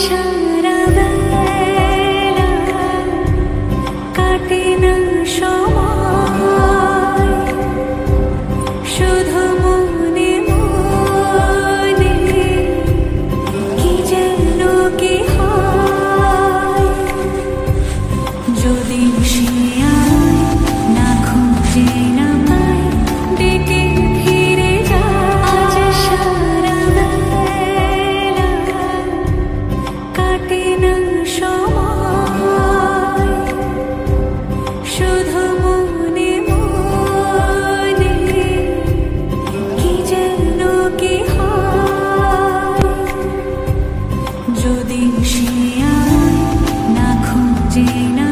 সারা বেলা কাটে না সময়, শুধু মনে মনে কি যেন কি হয়। যদি সে আয় না খুঁজে না পায়, ডেকে ফিরে যায়। আজ সারা বেলা কাটে না সময়, শুধু মনে মনে কি যেন কি হয়। যদি সে আয় না খুঁজে না